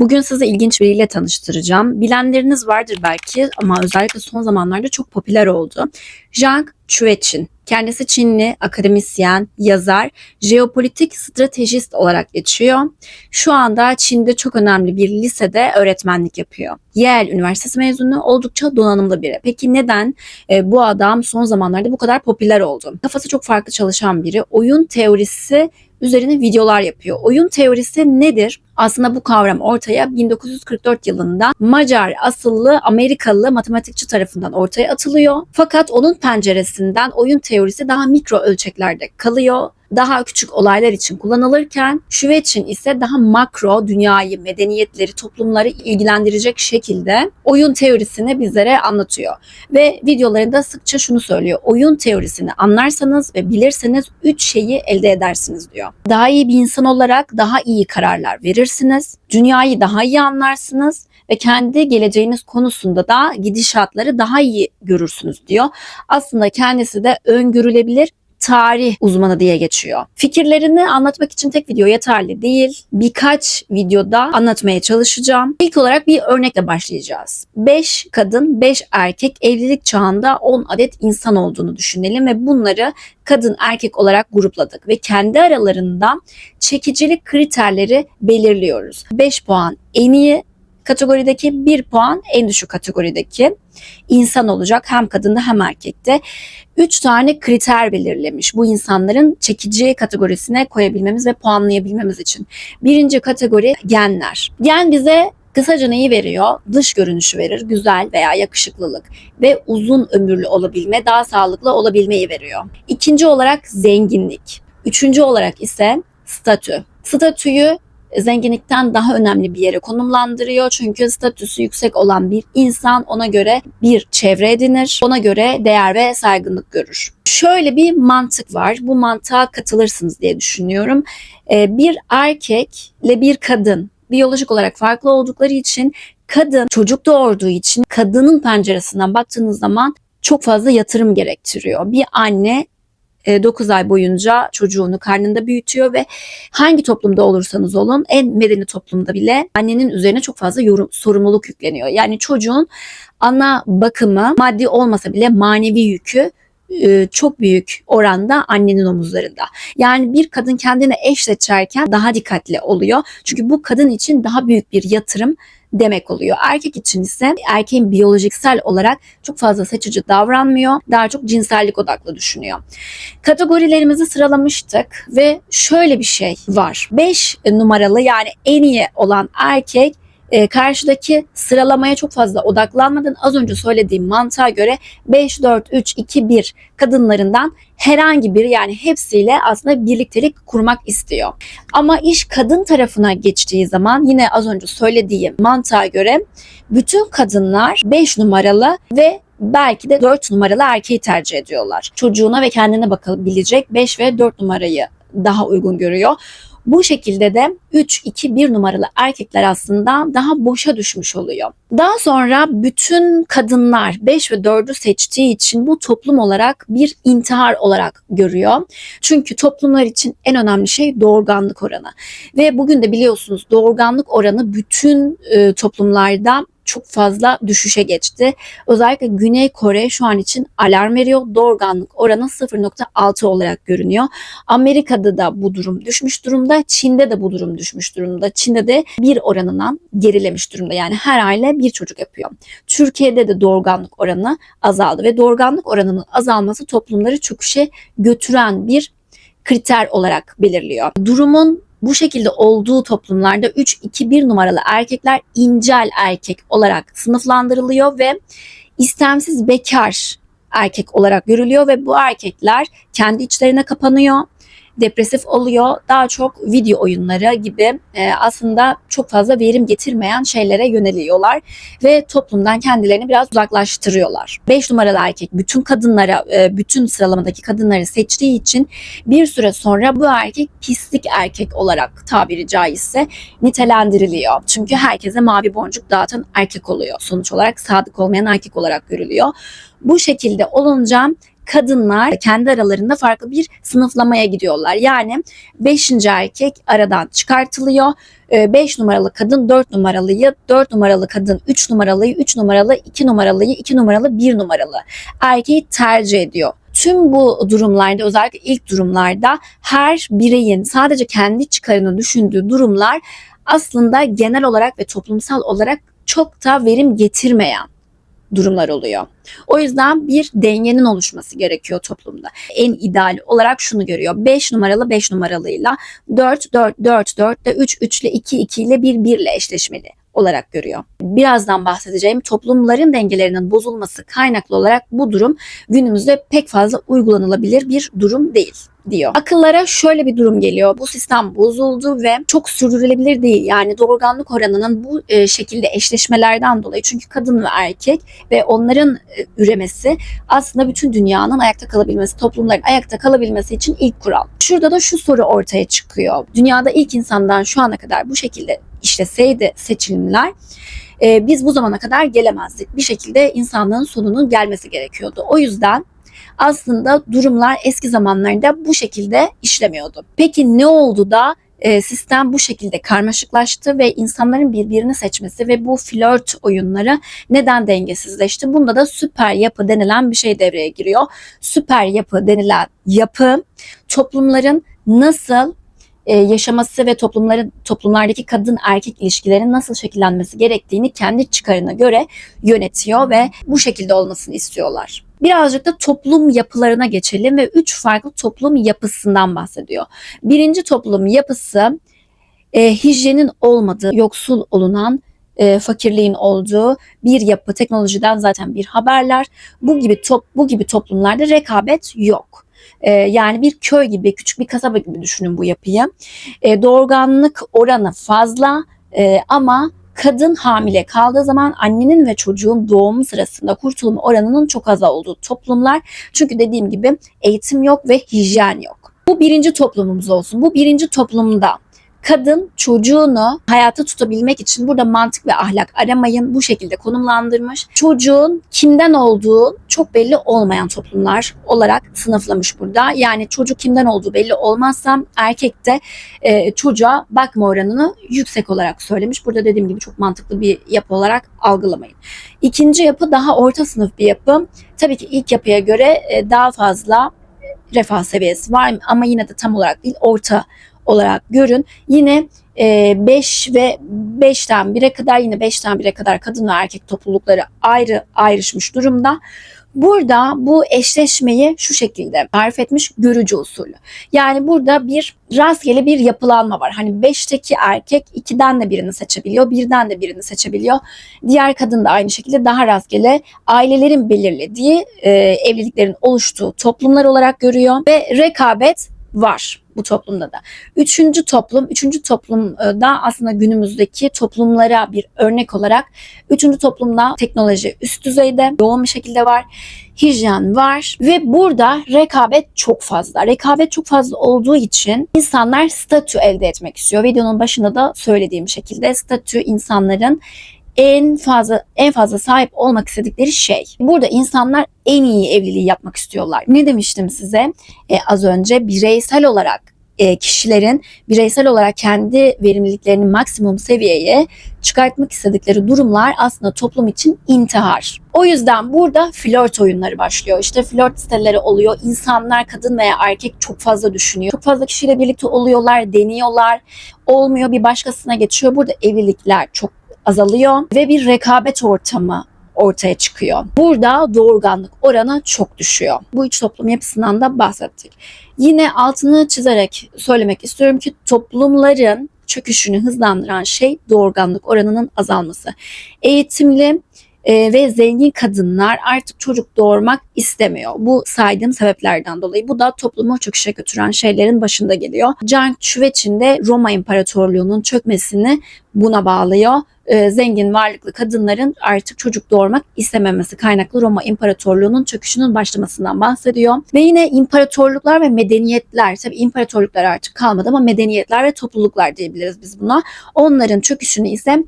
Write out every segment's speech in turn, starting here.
Bugün sizi ilginç biriyle tanıştıracağım. Bilenleriniz vardır belki ama özellikle son zamanlarda çok popüler oldu. Zhang Chueqin. Kendisi Çinli, akademisyen, yazar, jeopolitik stratejist olarak geçiyor. Şu anda Çin'de çok önemli bir lisede öğretmenlik yapıyor. Yale Üniversitesi mezunu, oldukça donanımlı biri. Peki neden bu adam son zamanlarda bu kadar popüler oldu? Kafası çok farklı çalışan biri. Oyun teorisi üzerine videolar yapıyor. Oyun teorisi nedir? Aslında bu kavram ortaya 1944 yılında Macar asıllı Amerikalı matematikçi tarafından ortaya atılıyor. Fakat onun penceresinden oyun teorisi daha mikro ölçeklerde kalıyor. Daha küçük olaylar için kullanılırken Chueqin ise daha makro, dünyayı, medeniyetleri, toplumları ilgilendirecek şekilde oyun teorisini bizlere anlatıyor. Ve videolarında sıkça şunu söylüyor: oyun teorisini anlarsanız ve bilirseniz 3 şeyi elde edersiniz diyor. Daha iyi bir insan olarak daha iyi kararlar verirsiniz, dünyayı daha iyi anlarsınız ve kendi geleceğiniz konusunda da gidişatları daha iyi görürsünüz diyor. Aslında kendisi de öngörülebilir tarih uzmanı diye geçiyor. Fikirlerini anlatmak için tek video yeterli değil. Birkaç videoda anlatmaya çalışacağım. İlk olarak bir örnekle başlayacağız. 5 kadın, 5 erkek evlilik çağında 10 adet insan olduğunu düşünelim ve bunları kadın erkek olarak grupladık ve kendi aralarında çekicilik kriterleri belirliyoruz. 5 puan en iyi kategorideki, 1 puan en düşük kategorideki insan olacak, hem kadında hem erkekte. 3 tane kriter belirlemiş bu insanların çekici kategorisine koyabilmemiz ve puanlayabilmemiz için. Birinci kategori genler. Gen bize kısaca neyi veriyor? Dış görünüşü verir, güzel veya yakışıklılık ve uzun ömürlü olabilme, daha sağlıklı olabilmeyi veriyor. İkinci olarak zenginlik. Üçüncü olarak ise statü. Statüyü zenginlikten daha önemli bir yere konumlandırıyor. Çünkü statüsü yüksek olan bir insan ona göre bir çevre edinir, ona göre değer ve saygınlık görür. Şöyle bir mantık var. Bu mantığa katılırsınız diye düşünüyorum. Bir erkekle bir kadın biyolojik olarak farklı oldukları için, kadın çocuk doğurduğu için kadının penceresinden baktığınız zaman çok fazla yatırım gerektiriyor. Bir anne 9 ay boyunca çocuğunu karnında büyütüyor ve hangi toplumda olursanız olun, en medeni toplumda bile annenin üzerine çok fazla sorumluluk yükleniyor. Yani çocuğun ana bakımı maddi olmasa bile manevi yükü çok büyük oranda annenin omuzlarında. Yani bir kadın kendine eş seçerken daha dikkatli oluyor. Çünkü bu kadın için daha büyük bir yatırım demek oluyor. Erkek için ise erkeğin biyolojiksel olarak çok fazla seçici davranmıyor. Daha çok cinsellik odaklı düşünüyor. Kategorilerimizi sıralamıştık ve şöyle bir şey var. 5 numaralı, yani en iyi olan erkek karşıdaki sıralamaya çok fazla odaklanmadan az önce söylediğim mantığa göre 5, 4, 3, 2, 1 kadınlarından herhangi biri, yani hepsiyle aslında birliktelik kurmak istiyor. Ama iş kadın tarafına geçtiği zaman yine az önce söylediğim mantığa göre bütün kadınlar 5 numaralı ve belki de 4 numaralı erkeği tercih ediyorlar. Çocuğuna ve kendine bakabilecek 5 ve 4 numarayı daha uygun görüyor. Bu şekilde de 3, 2, 1 numaralı erkekler aslında daha boşa düşmüş oluyor. Daha sonra bütün kadınlar 5 ve 4'ü seçtiği için bu toplum olarak bir intihar olarak görüyor. Çünkü toplumlar için en önemli şey doğurganlık oranı. Ve bugün de biliyorsunuz doğurganlık oranı bütün toplumlarda çok fazla düşüşe geçti. Özellikle Güney Kore şu an için alarm veriyor. Doğurganlık oranı 0,6 olarak görünüyor. Amerika'da da bu durum düşmüş durumda. Çin'de de bu durum düşmüş durumda. Çin'de de 1 oranından gerilemiş durumda. Yani her aile 1 çocuk yapıyor. Türkiye'de de doğurganlık oranı azaldı ve doğurganlık oranının azalması toplumları çöküşe götüren bir kriter olarak belirliyor. Durumun bu şekilde olduğu toplumlarda 3, 2, 1 numaralı erkekler incel erkek olarak sınıflandırılıyor ve istemsiz bekar erkek olarak görülüyor ve bu erkekler kendi içlerine kapanıyor, depresif oluyor, daha çok video oyunları gibi aslında çok fazla verim getirmeyen şeylere yöneliyorlar ve toplumdan kendilerini biraz uzaklaştırıyorlar. 5 numaralı erkek bütün kadınlara, bütün sıralamadaki kadınları seçtiği için bir süre sonra bu erkek pislik erkek olarak tabiri caizse nitelendiriliyor. Çünkü herkese mavi boncuk dağıtan erkek oluyor. Sonuç olarak sadık olmayan erkek olarak görülüyor. Bu şekilde olunca kadınlar kendi aralarında farklı bir sınıflamaya gidiyorlar. Yani 5. erkek aradan çıkartılıyor. 5 numaralı kadın 4 numaralıyı, 4 numaralı kadın 3 numaralıyı, 3 numaralı 2 numaralıyı, 2 numaralı 1 numaralı erkeği tercih ediyor. Tüm bu durumlarda, özellikle ilk durumlarda her bireyin sadece kendi çıkarını düşündüğü durumlar aslında genel olarak ve toplumsal olarak çok da verim getirmeyen durumlar oluyor. O yüzden bir dengenin oluşması gerekiyor toplumda. En ideal olarak şunu görüyor. 5 numaralı 5 numaralıyla 4 4 4 4 ile 3 3 ile 2 2 ile 1 1 ile eşleşmeli olarak görüyor. Birazdan bahsedeceğim toplumların dengelerinin bozulması kaynaklı olarak bu durum günümüzde pek fazla uygulanılabilir bir durum değil diyor. Akıllara şöyle bir durum geliyor. Bu sistem bozuldu ve çok sürdürülebilir değil. Yani doğurganlık oranının bu şekilde eşleşmelerden dolayı, çünkü kadın ve erkek ve onların üremesi aslında bütün dünyanın ayakta kalabilmesi, toplumların ayakta kalabilmesi için ilk kural. Şurada da şu soru ortaya çıkıyor. Dünyada ilk insandan şu ana kadar bu şekilde işleseydi seçilimler, biz bu zamana kadar gelemezdik. Bir şekilde insanlığın sonunun gelmesi gerekiyordu. O yüzden aslında durumlar eski zamanlarda bu şekilde işlemiyordu. Peki ne oldu da sistem bu şekilde karmaşıklaştı ve insanların birbirini seçmesi ve bu flört oyunları neden dengesizleşti? Bunda da süper yapı denilen bir şey devreye giriyor. Süper yapı denilen yapı toplumların nasıl yaşaması ve toplumlardaki kadın erkek ilişkilerinin nasıl şekillenmesi gerektiğini kendi çıkarına göre yönetiyor ve bu şekilde olmasını istiyorlar. Birazcık da toplum yapılarına geçelim ve 3 farklı toplum yapısından bahsediyor. Birinci toplum yapısı hijyenin olmadığı, yoksul olunan, fakirliğin olduğu bir yapı. Teknolojiden zaten bir haberler. Bu gibi toplumlarda rekabet yok. Yani bir köy gibi, küçük bir kasaba gibi düşünün bu yapıyı. Doğurganlık oranı fazla ama kadın hamile kaldığı zaman annenin ve çocuğun doğumu sırasında kurtulma oranının çok az olduğu toplumlar. Çünkü dediğim gibi eğitim yok ve hijyen yok. Bu birinci toplumumuz olsun. Bu birinci toplumda kadın çocuğunu hayata tutabilmek için, burada mantık ve ahlak aramayın, bu şekilde konumlandırmış. Çocuğun kimden olduğu çok belli olmayan toplumlar olarak sınıflamış burada. Yani çocuk kimden olduğu belli olmazsa erkek de çocuğa bakma oranını yüksek olarak söylemiş. Burada dediğim gibi çok mantıklı bir yapı olarak algılamayın. İkinci yapı daha orta sınıf bir yapı. Tabii ki ilk yapıya göre daha fazla refah seviyesi var ama yine de tam olarak değil, orta olarak görün. Yine 5 ve 5'ten 1'e kadar, yine 5'ten 1'e kadar kadın ve erkek toplulukları ayrışmış durumda. Burada bu eşleşmeyi şu şekilde tarif etmiş: görücü usulü. Yani burada bir rastgele bir yapılanma var. Hani 5'teki erkek 2'den de birini seçebiliyor, 1'den de birini seçebiliyor. Diğer kadın da aynı şekilde daha rastgele ailelerin belirlediği evliliklerin oluştuğu toplumlar olarak görüyor ve rekabet var bu toplumda da. Üçüncü toplumda aslında günümüzdeki toplumlara bir örnek olarak, üçüncü toplumda teknoloji üst düzeyde, yoğun bir şekilde var. Hijyen var ve burada rekabet çok fazla. Rekabet çok fazla olduğu için insanlar statü elde etmek istiyor. Videonun başında da söylediğim şekilde statü insanların en fazla sahip olmak istedikleri şey. Burada insanlar en iyi evliliği yapmak istiyorlar. Ne demiştim size az önce? Bireysel olarak kişilerin bireysel olarak kendi verimliliklerini maksimum seviyeye çıkartmak istedikleri durumlar aslında toplum için intihar. O yüzden burada flört oyunları başlıyor. İşte flört siteleri oluyor. İnsanlar, kadın veya erkek, çok fazla düşünüyor. Çok fazla kişiyle birlikte oluyorlar, deniyorlar. Olmuyor, bir başkasına geçiyor. Burada evlilikler çok azalıyor ve bir rekabet ortamı ortaya çıkıyor. Burada doğurganlık oranı çok düşüyor. Bu üç toplum yapısından da bahsettik. Yine altını çizerek söylemek istiyorum ki toplumların çöküşünü hızlandıran şey doğurganlık oranının azalması. Eğitimli ve zengin kadınlar artık çocuk doğurmak istemiyor. Bu saydığım sebeplerden dolayı. Bu da toplumu çöküşe götüren şeylerin başında geliyor. Zhang Xueqin de Roma İmparatorluğu'nun çökmesini buna bağlıyor. Zengin, varlıklı kadınların artık çocuk doğurmak istememesi kaynaklı Roma İmparatorluğu'nun çöküşünün başlamasından bahsediyor. Ve yine imparatorluklar ve medeniyetler, tabii imparatorluklar artık kalmadı ama medeniyetler ve topluluklar diyebiliriz biz buna. Onların çöküşünü ise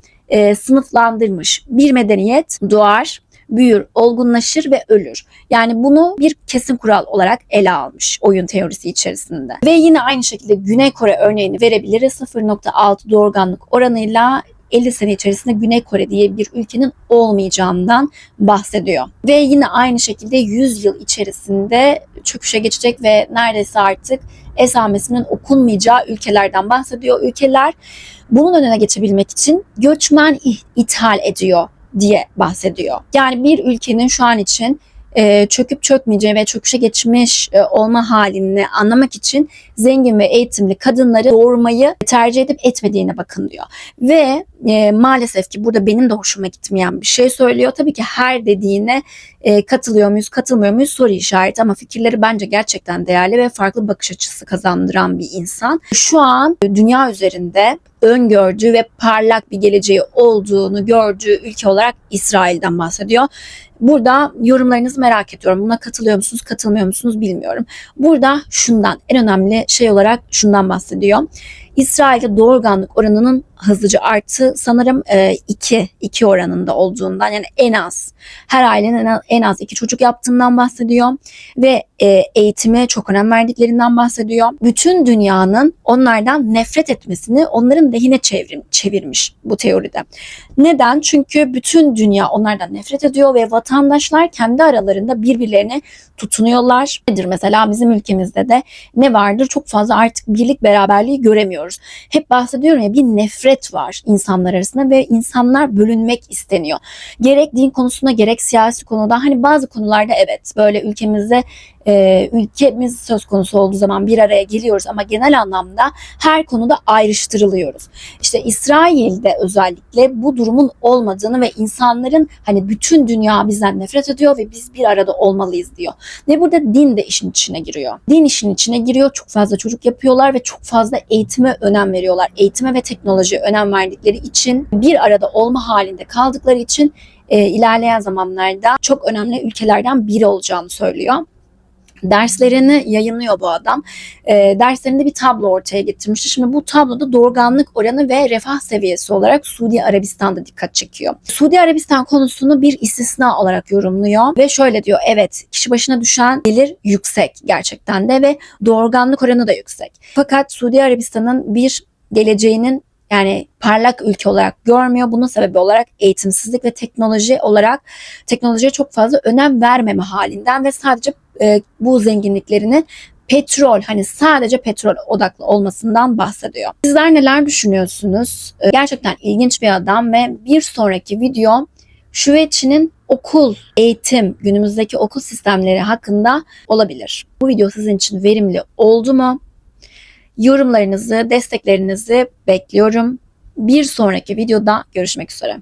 sınıflandırmış. Bir medeniyet doğar, büyür, olgunlaşır ve ölür. Yani bunu bir kesin kural olarak ele almış oyun teorisi içerisinde. Ve yine aynı şekilde Güney Kore örneğini verebiliriz. 0,6 doğurganlık oranıyla 50 sene içerisinde Güney Kore diye bir ülkenin olmayacağından bahsediyor. Ve yine aynı şekilde 100 yıl içerisinde çöküşe geçecek ve neredeyse artık esamesinin okunmayacağı ülkelerden bahsediyor. Ülkeler bunun önüne geçebilmek için göçmen ithal ediyor diye bahsediyor. Yani bir ülkenin şu an için çöküp çökmeyeceği ve çöküşe geçmiş olma halini anlamak için zengin ve eğitimli kadınları doğurmayı tercih edip etmediğine bakın diyor. Ve maalesef ki burada benim de hoşuma gitmeyen bir şey söylüyor. Tabii ki her dediğine katılıyor muyuz, katılmıyor muyuz soru işareti, ama fikirleri bence gerçekten değerli ve farklı bakış açısı kazandıran bir insan. Şu an dünya üzerinde öngördüğü ve parlak bir geleceği olduğunu gördüğü ülke olarak İsrail'den bahsediyor. Burada yorumlarınızı merak ediyorum. Buna katılıyor musunuz, katılmıyor musunuz bilmiyorum. Burada en önemli şey olarak şundan bahsediyor. İsrail'de doğurganlık oranının hızlıca arttı. Sanırım 2 oranında olduğundan, yani en az her ailenin en az 2 çocuk yaptığından bahsediyor ve eğitime çok önem verdiklerinden bahsediyor. Bütün dünyanın onlardan nefret etmesini onların lehine çevirmiş bu teoride. Neden? Çünkü bütün dünya onlardan nefret ediyor ve vatandaşlar kendi aralarında birbirlerine tutunuyorlar. Nedir mesela bizim ülkemizde de ne vardır? Çok fazla artık birlik beraberliği göremiyoruz. Hep bahsediyorum ya, bir nefret var insanlar arasında ve insanlar bölünmek isteniyor. Gerek din konusunda gerek siyasi konuda, hani bazı konularda evet böyle ülkemizde ülkemiz söz konusu olduğu zaman bir araya geliyoruz ama genel anlamda her konuda ayrıştırılıyoruz. İşte İsrail'de özellikle bu durumun olmadığını ve insanların hani bütün dünya bizden nefret ediyor ve biz bir arada olmalıyız diyor. Ve burada din de işin içine giriyor. Din işin içine giriyor. Çok fazla çocuk yapıyorlar ve çok fazla eğitime önem veriyorlar. Eğitime ve teknolojiye önem verdikleri için, bir arada olma halinde kaldıkları için ilerleyen zamanlarda çok önemli ülkelerden biri olacağını söylüyor. Derslerini yayınlıyor bu adam. Derslerinde bir tablo ortaya getirmişti. Şimdi bu tabloda doğurganlık oranı ve refah seviyesi olarak Suudi Arabistan'da dikkat çekiyor. Suudi Arabistan konusunu bir istisna olarak yorumluyor ve şöyle diyor: evet, kişi başına düşen gelir yüksek gerçekten de ve doğurganlık oranı da yüksek. Fakat Suudi Arabistan'ın bir geleceğinin, yani parlak ülke olarak görmüyor. Bunun sebebi olarak eğitimsizlik ve teknolojiye çok fazla önem vermeme halinden ve sadece bu zenginliklerini sadece petrol odaklı olmasından bahsediyor. Sizler neler düşünüyorsunuz? Gerçekten ilginç bir adam ve bir sonraki video Şüveyç'in eğitim, günümüzdeki okul sistemleri hakkında olabilir. Bu video sizin için verimli oldu mu? Yorumlarınızı, desteklerinizi bekliyorum. Bir sonraki videoda görüşmek üzere.